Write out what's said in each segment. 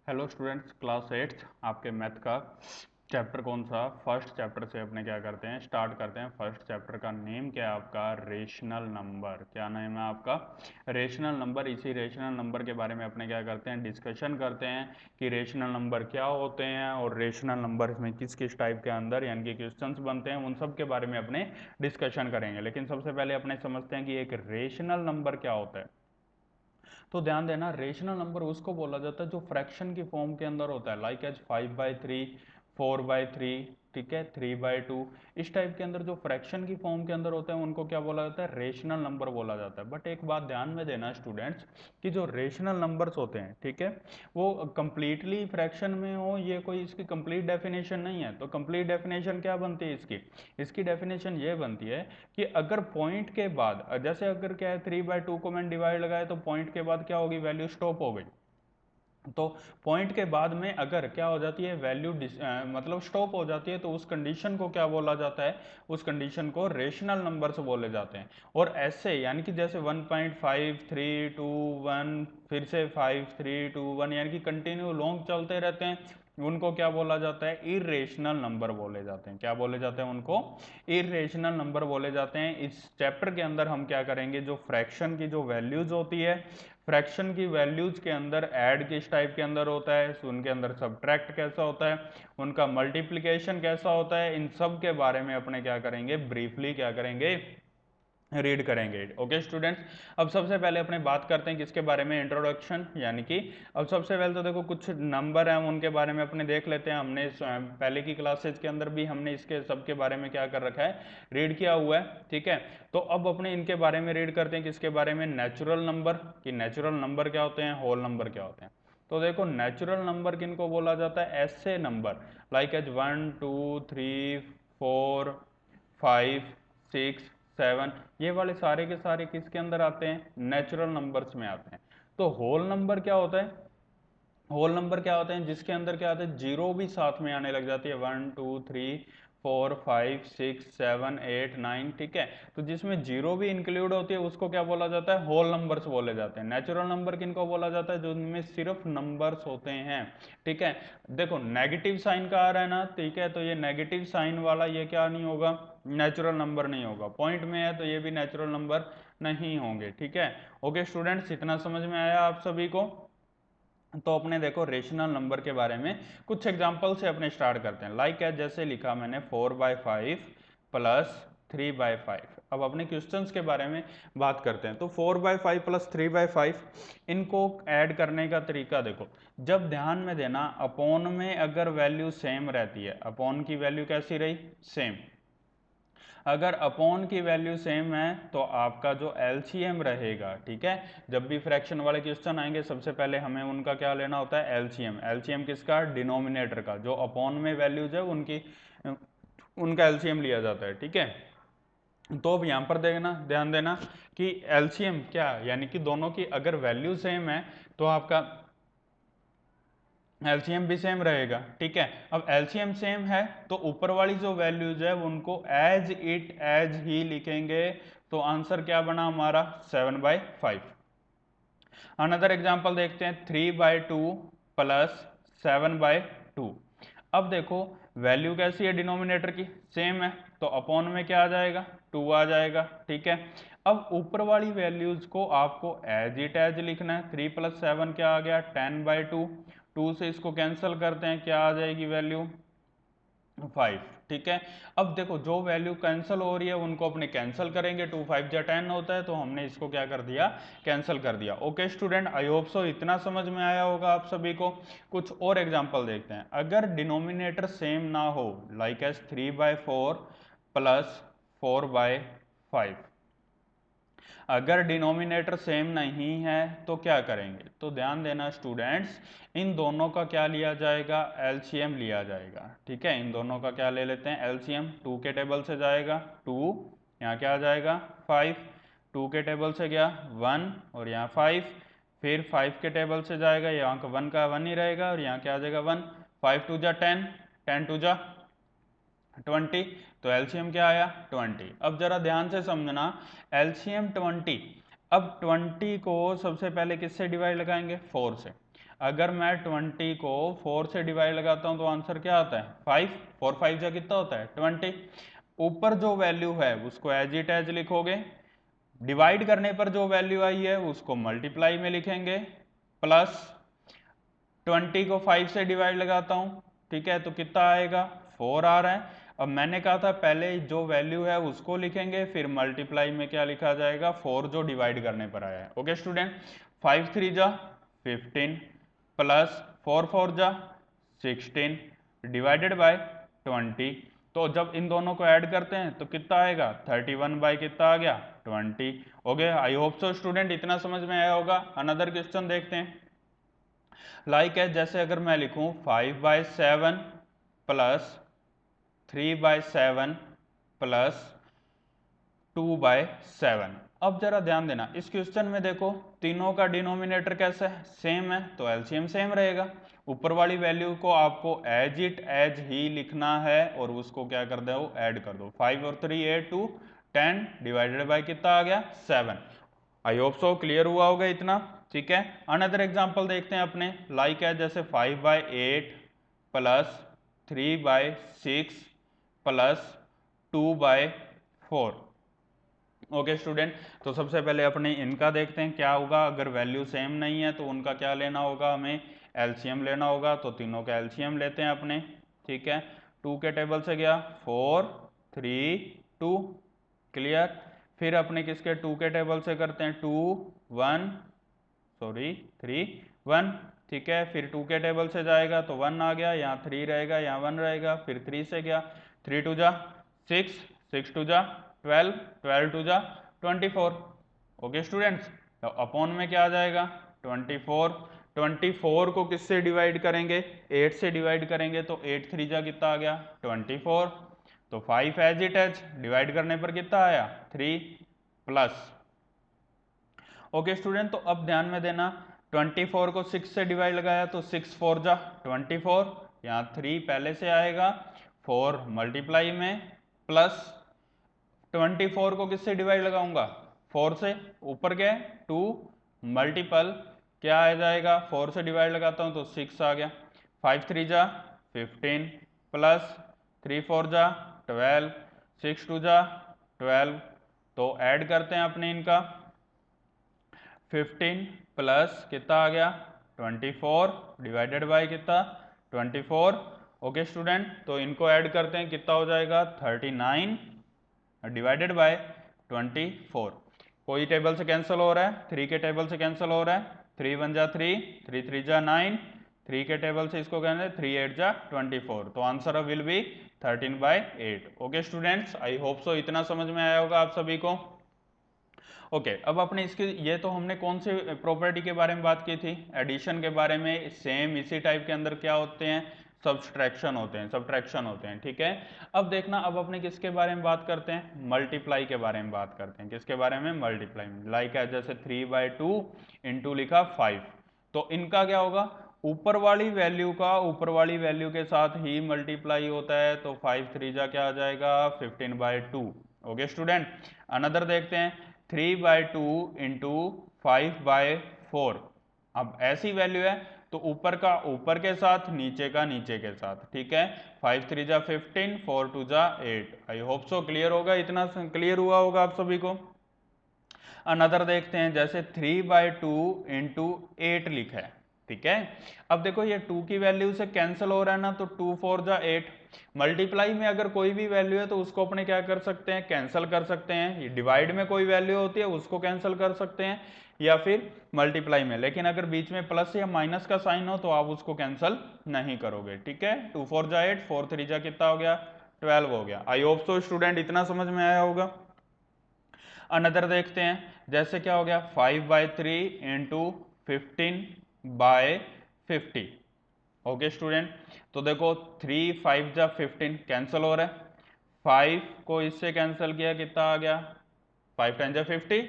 Hello students, class 8 आपके math का chapter कौन सा? फर्स्ट चैप्टर से अपने क्या करते हैं, स्टार्ट करते हैं। फर्स्ट चैप्टर का नेम क्या है आपका? Rational number. क्या नेम है आपका? Rational number. इसी रेशनल नंबर के बारे में अपने क्या करते हैं, डिस्कशन करते हैं कि रेशनल नंबर क्या होते हैं और रेशनल नंबर में किस किस टाइप के अंदर यानी कि क्वेश्चंस बनते हैं, उन सब के बारे में अपने डिस्कशन करेंगे। लेकिन सबसे पहले अपने समझते हैं कि एक रेशनल नंबर क्या होता है। तो ध्यान देना, रेशनल नंबर उसको बोला जाता है जो फ्रैक्शन की फॉर्म के अंदर होता है, लाइक एज 5/3, 4/3, ठीक है, 3/2। इस टाइप के अंदर जो फ्रैक्शन की फॉर्म के अंदर होते हैं उनको क्या बोला जाता है? रेशनल नंबर बोला जाता है। बट एक बात ध्यान में देना स्टूडेंट्स, कि जो रेशनल नंबर्स होते हैं, ठीक है, वो कंप्लीटली फ्रैक्शन में हो, ये कोई इसकी कंप्लीट डेफिनेशन नहीं है। तो कंप्लीट डेफिनेशन क्या बनती है इसकी? इसकी डेफिनेशन ये बनती है कि अगर पॉइंट के बाद, जैसे अगर क्या है 3/2 को मैंने डिवाइड लगाया तो पॉइंट के बाद क्या होगी? वैल्यू स्टॉप हो गई। तो पॉइंट के बाद में अगर क्या हो जाती है, वैल्यू मतलब स्टॉप हो जाती है, तो उस कंडीशन को क्या बोला जाता है? उस कंडीशन को रेशनल नंबर्स बोले जाते हैं। और ऐसे यानी कि जैसे 1.5 3 2 1, फिर से 5 3 2 1, यानी कि कंटिन्यू लॉन्ग चलते रहते हैं, उनको क्या बोला जाता है? इरेशनल नंबर बोले जाते हैं। क्या बोले जाते हैं उनको? इरेशनल नंबर बोले जाते हैं। इस चैप्टर के अंदर हम क्या करेंगे, जो फ्रैक्शन की जो वैल्यूज होती है, फ्रैक्शन की वैल्यूज के अंदर ऐड किस टाइप के अंदर होता है, उनके अंदर सब्ट्रैक्ट कैसा होता है, उनका मल्टीप्लिकेशन कैसा होता है, इन सब के बारे में अपने क्या करेंगे, ब्रीफली क्या करेंगे, रीड करेंगे। ओके स्टूडेंट्स, अब सबसे पहले अपने बात करते हैं किसके बारे में, इंट्रोडक्शन। यानी कि अब सबसे पहले तो देखो कुछ नंबर हैं, उनके बारे में अपने देख लेते हैं। हमने पहले की क्लासेज के अंदर भी हमने इसके सबके बारे में क्या कर रखा है, रीड किया हुआ है, ठीक है। तो अब अपने इनके बारे में रीड करते हैं, किसके बारे में? Natural number. कि नेचुरल नंबर क्या होते हैं, होल नंबर क्या होते हैं। तो देखो नेचुरल नंबर किनको बोला जाता है? ऐसे नंबर लाइक एज 1 2 3 4 5 6 7, ये वाले सारे के सारे किसके अंदर आते हैं? नेचुरल नंबर्स में आते हैं। तो होल नंबर क्या होता है? होल नंबर क्या होते हैं? जिसके अंदर क्या होता है, जीरो भी साथ में आने लग जाती है, 1 2 3 4 5 6 7 8 9, ठीक है। तो जिसमें जीरो भी इंक्लूड होती है उसको क्या बोला जाता है? होल नंबर्स बोले जाते हैं। नेचुरल नंबर किनको बोला जाता है? जो इनमें सिर्फ नंबर्स होते हैं, ठीक है। देखो नेगेटिव साइन का आ रहा है ना, ठीक है, तो ये नेगेटिव साइन वाला ये क्या नहीं होगा, नेचुरल नंबर नहीं होगा। पॉइंट में है तो ये भी नेचुरल नंबर नहीं होंगे, ठीक है। ओके स्टूडेंट्स, इतना समझ में आया आप सभी को? तो अपने देखो रेशनल नंबर के बारे में कुछ एग्जांपल से अपने स्टार्ट करते हैं। लाइक है, जैसे लिखा मैंने 4/5 प्लस 3/5। अब अपने क्वेश्चंस के बारे में बात करते हैं। तो 4/5 प्लस 3/5 इनको ऐड करने का तरीका देखो। जब ध्यान में देना, अपॉन में अगर वैल्यू सेम रहती है, अपॉन की वैल्यू कैसी रही? सेम। अगर अपॉन की वैल्यू सेम है तो आपका जो एलसीएम रहेगा, ठीक है, जब भी फ्रैक्शन वाले क्वेश्चन आएंगे सबसे पहले हमें उनका क्या लेना होता है? एलसीएम। एलसीएम किसका? डिनोमिनेटर का। जो अपॉन में वैल्यूज है उनकी, उनका एलसीएम लिया जाता है, ठीक है। तो अब यहाँ पर देखना, ध्यान देना कि एलसीएम क्या, यानी कि दोनों की अगर वैल्यू सेम है तो आपका एलसीएम भी सेम रहेगा, ठीक है। अब एलसीएम सेम है तो ऊपर वाली जो वैल्यूज है उनको एज इट एज ही लिखेंगे। तो आंसर क्या बना हमारा? 7/5। अनदर एग्जांपल देखते हैं, 3/2 प्लस 7/2। अब देखो वैल्यू कैसी है डिनोमिनेटर की? सेम है, तो अपॉन में क्या आ जाएगा? 2 आ जाएगा, ठीक है। अब ऊपर वाली वैल्यूज को आपको एज इट एज लिखना है। 3 + 7 क्या आ गया? 10/2। 2 से इसको कैंसिल करते हैं, क्या आ जाएगी वैल्यू? 5, ठीक है। अब देखो जो वैल्यू कैंसिल हो रही है उनको अपने कैंसिल करेंगे। 2 5 जा 10 होता है, तो हमने इसको क्या कर दिया? कैंसिल कर दिया। Okay student, I hope so इतना समझ में आया होगा आप सभी को। कुछ और एग्जांपल देखते हैं। अगर डिनोमिनेटर सेम ना हो, लाइक एज 3/4 प्लस 4/5, अगर डिनोमिनेटर सेम नहीं है तो क्या करेंगे? तो ध्यान देना स्टूडेंट्स, इन दोनों का क्या लिया जाएगा? एलसीएम लिया जाएगा, ठीक है। इन दोनों का क्या ले लेते हैं? एलसीएम। 2 के टेबल से जाएगा 2, यहाँ क्या आ जाएगा? 5। 2 के टेबल से गया 1 और यहाँ 5। फिर 5 के टेबल से जाएगा, यहाँ का 1 का 1 ही रहेगा और यहाँ क्या आ जाएगा? 1। 5 2 जा 10, 10 2 जा 20। तो एलसीएम क्या आया? 20। अब जरा ध्यान से समझना, एलसीएम 20। अब 20 को सबसे पहले किससे डिवाइड लगाएंगे? 4 से। अगर मैं 20 को 4 से डिवाइड लगाता हूं तो आंसर क्या आता है 5। 4 5 जा कितना होता है 20। ऊपर जो वैल्यू है उसको एज इट एज लिखोगे, डिवाइड करने पर जो वैल्यू आई है उसको मल्टीप्लाई में लिखेंगे, प्लस 20 को 5 से डिवाइड लगाता हूं, ठीक है, तो कितना आएगा 4 आ रहा है। अब मैंने कहा था पहले जो वैल्यू है उसको लिखेंगे, फिर मल्टीप्लाई में क्या लिखा जाएगा 4 जो डिवाइड करने पर आया है। ओके स्टूडेंट, 5 3 जा 15 प्लस 4 4 जा 16 डिवाइडेड बाय 20। तो जब इन दोनों को ऐड करते हैं तो कितना आएगा 31 बाय कितना आ गया 20। Okay, I hope so student इतना समझ में आया होगा। अनदर क्वेश्चन देखते हैं। लाइक है, जैसे अगर मैं लिखूं 5/7 प्लस 3/7 प्लस 2/7। अब जरा ध्यान देना, इस क्वेश्चन में देखो तीनों का डिनोमिनेटर कैसा है सेम है, तो एलसीएम सेम रहेगा। ऊपर वाली वैल्यू को आपको एज इट एज ही लिखना है और उसको क्या कर दो ऐड कर दो। 5 और 3 8 2 10 डिवाइडेड बाय कितना आ गया 7। आई होप सो क्लियर हुआ होगा इतना, ठीक है। अनदर एग्जांपल देखते हैं अपने। लाइक है, जैसे 5/8 प्लस 3/6 प्लस 2/4। ओके स्टूडेंट, तो सबसे पहले अपने इनका देखते हैं क्या होगा। अगर वैल्यू सेम नहीं है तो उनका क्या लेना होगा, हमें एलसीएम लेना होगा। तो तीनों का एलसीएम लेते हैं अपने, ठीक है। 2 के टेबल से गया 4 3 2, क्लियर। फिर अपने किसके 2 के टेबल से करते हैं 2 1 3 1, ठीक है। फिर 2 के टेबल से जाएगा तो 1 आ गया, यहाँ 3 रहेगा, यहाँ 1 रहेगा। फिर 3 से गया 3 2 जा 6 6 2 जा 12 12 2 जा 24। ओके स्टूडेंट्स, तो अपॉन में क्या आ जाएगा 24। 24 को किससे डिवाइड करेंगे 8 से डिवाइड करेंगे, तो 8 3 जा कितना आ गया 24। तो 5 एज इट एज डिवाइड करने पर कितना आया 3 प्लस। ओके स्टूडेंट, तो अब ध्यान में देना 24 को 6 से डिवाइड लगाया तो 6 4 जा 24, यहाँ 3 पहले से आएगा, 4 मल्टीप्लाई में, प्लस 24 को किससे डिवाइड लगाऊंगा 4 से, ऊपर क्या है 2 मल्टीपल क्या आ जाएगा 4 से डिवाइड लगाता हूं तो 6 आ गया। 5 3 जा 15 प्लस 3 4 जा 12 6 2 जा 12। तो ऐड करते हैं अपने इनका 15 प्लस कितना आ गया 24 डिवाइडेड बाय कितना 24। ओके स्टूडेंट, तो इनको ऐड करते हैं कितना हो जाएगा 39 डिवाइडेड बाय 24। कोई टेबल से कैंसिल हो रहा है, 3 के टेबल से कैंसिल हो रहा है, 3 1 जा 3 3 3 जा 9, 3 के टेबल से इसको कहते हैं 3 8 जा 24। तो answer will be 13/8। Okay students, I hope so इतना समझ में आया होगा आप सभी को। ओके, अब अपने इसके ये तो हमने कौन से प्रॉपर्टी के बारे में बात की थी, एडिशन के बारे में। सेम इसी टाइप के अंदर क्या होते हैं सब्सट्रैक्शन होते हैं, सब्ट्रैक्शन होते हैं, ठीक है। अब देखना, अब अपने किसके बारे में बात करते हैं मल्टीप्लाई के बारे में बात करते हैं। किसके बारे में मल्टीप्लाई में। लाइक है, जैसे 3/2 इंटू लिखा 5, तो इनका क्या होगा ऊपर वाली वैल्यू का ऊपर वाली वैल्यू के साथ ही मल्टीप्लाई होता है, तो 5 3 जा क्या आ जाएगा 15/2। ओके स्टूडेंट, अनदर देखते हैं 3/2 इंटू 5/4। अब ऐसी वैल्यू है तो ऊपर का ऊपर के साथ, नीचे का नीचे के साथ, ठीक है। 5 3 जा 15 4 2 जा 8। आई होप सो क्लियर होगा, इतना क्लियर हुआ होगा आप सभी को। अनदर देखते हैं, जैसे 3/2 इंटू 8 लिखा है, ठीक है। अब देखो ये 2 की वैल्यू से कैंसिल हो रहा है ना, तो 2 4 जा 8। मल्टीप्लाई में अगर कोई भी वैल्यू है तो उसको अपने क्या कर सकते हैं कैंसिल कर सकते हैं। डिवाइड में कोई वैल्यू होती है उसको कैंसिल कर सकते हैं, या फिर मल्टीप्लाई में। लेकिन अगर बीच में प्लस या माइनस का साइन हो तो आप उसको कैंसिल नहीं करोगे, ठीक है। 2 4 जा 8 4 3 जा कितना हो गया 12 हो गया। आई होप सो स्टूडेंट इतना समझ में आया होगा। अनदर देखते हैं, जैसे क्या हो गया 5/3 इंटू 15/50। ओके स्टूडेंट, तो देखो 3 5 जा 15 कैंसिल हो रहा है, 5 को इससे कैंसिल किया कितना आ गया 5 10 जा 50,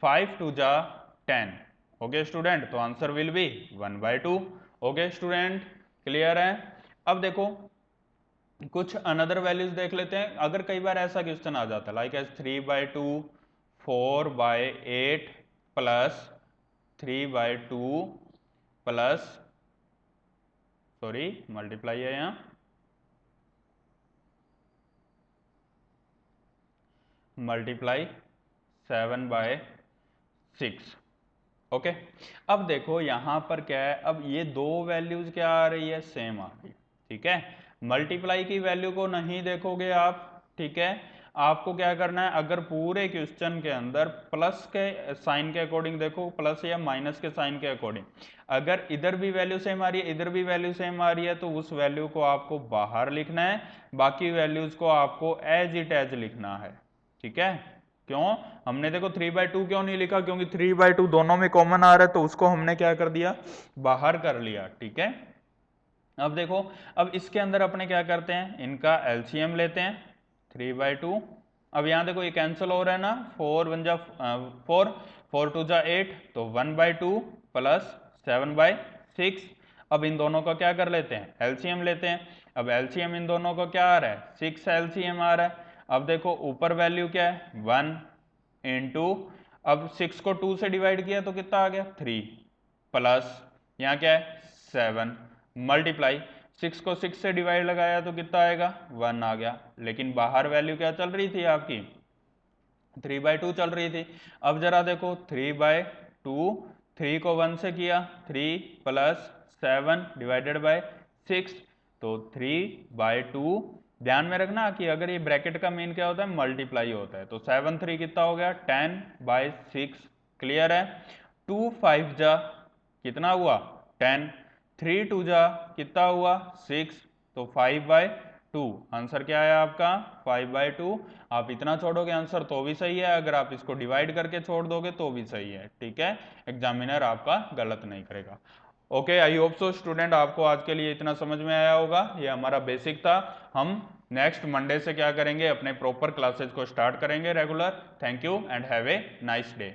5 2 जा 10। ओके स्टूडेंट, तो answer will be 1/2। Okay student, clear है। अब देखो कुछ अनदर वैल्यूज देख लेते हैं। अगर कई बार ऐसा क्वेश्चन आ जाता है like as 3/2 4/8 plus 3/2 plus sorry multiply है यहाँ, मल्टीप्लाई 7/6। ओके, अब देखो यहां पर क्या है, अब ये दो वैल्यूज क्या आ रही है, सेम आ रही है। ठीक है, मल्टीप्लाई की वैल्यू को नहीं देखोगे आप। ठीक है, आपको क्या करना है, अगर पूरे क्वेश्चन के अंदर प्लस के साइन के अकॉर्डिंग देखो, प्लस या माइनस के साइन के अकॉर्डिंग, अगर इधर भी वैल्यू सेम आ रही है, इधर भी वैल्यू सेम आ रही है, तो उस वैल्यू को आपको बाहर लिखना है, बाकी वैल्यूज को आपको एज इट एज लिखना है। ठीक है, क्यों हमने देखो 3/2 क्यों नहीं लिखा, क्योंकि 3/2 दोनों में कॉमन आ रहा है, तो उसको हमने क्या कर दिया, बाहर कर लिया। ठीक है, अब देखो, अब इसके अंदर अपने क्या करते हैं, इनका एलसीएम लेते हैं 3/2। अब यहां देखो ये कैंसिल हो रहा है ना, 4 1 4, 4 2 8, तो 1/2 प्लस 7/6। अब इन दोनों का क्या कर लेते हैं, एलसीएम लेते हैं। अब एलसीएम इन दोनों का क्या आ रहा है, 6 एलसीएम आ रहा है। अब देखो ऊपर वैल्यू क्या है, 1 इंटू, अब 6 को 2 से डिवाइड किया तो कितना आ गया, 3, प्लस यहाँ क्या है 7, मल्टीप्लाई 6 को 6 से डिवाइड लगाया तो कितना आएगा, 1 आ गया। लेकिन बाहर वैल्यू क्या चल रही थी आपकी, 3/2 चल रही थी। अब जरा देखो 3/2, 3 को 1 से किया, 3 प्लस 7 डिवाइडेड बाय 6, तो 3/2। ध्यान में रखना कि अगर ये ब्रैकेट का मीन क्या होता है, मल्टीप्लाई होता है। तो 7 3 कितना हो गया, 10/6। क्लियर है, 2 5 जा कितना हुआ, 10, 3 2 जा कितना हुआ, 6, तो 5/2। आंसर क्या है आपका, 5/2। आप इतना छोड़ोगे आंसर तो भी सही है, अगर आप इसको डिवाइड करके छोड़ दोगे तो भी सही है। ठीक है, एग्जामिनर आपका गलत नहीं करेगा। Okay, I hope so student आपको आज के लिए इतना समझ में आया होगा। ये हमारा बेसिक था। हम नेक्स्ट मंडे से क्या करेंगे, अपने प्रॉपर क्लासेस को स्टार्ट करेंगे regular. Thank you and have a nice day.